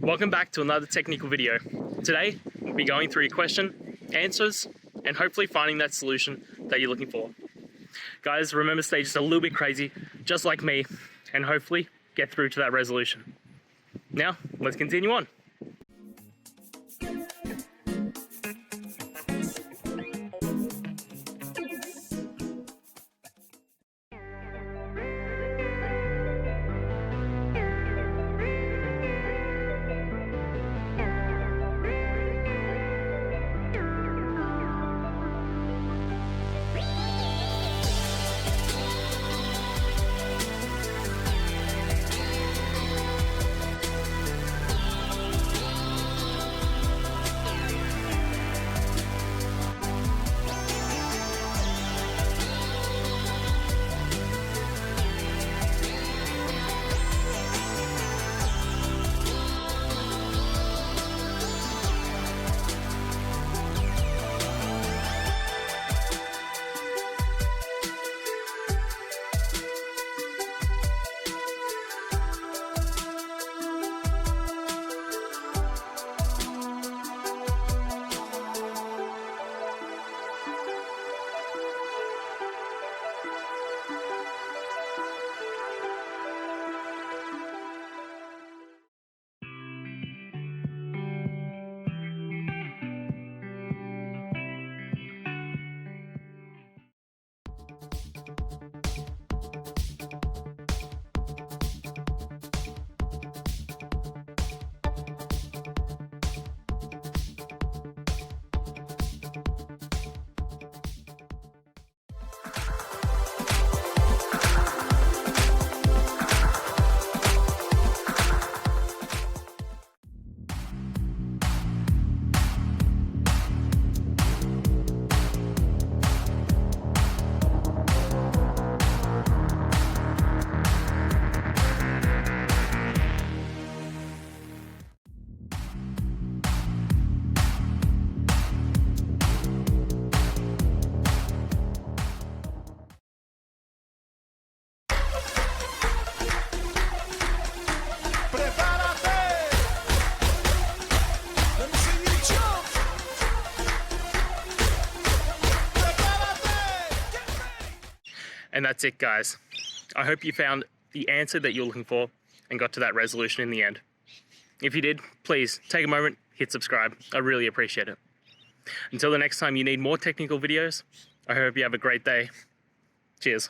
Welcome back to another technical video. Today, we'll be going through your question, answers, and hopefully finding that solution that you're looking for. Guys, remember, stay just a little bit crazy, just like me, and hopefully get through to that resolution. Now, let's continue on. And that's it, guys. I hope you found the answer that you're looking for and got to that resolution in the end. If you did, please take a moment, hit subscribe. I really appreciate it. Until the next time you need more technical videos, I hope you have a great day. Cheers.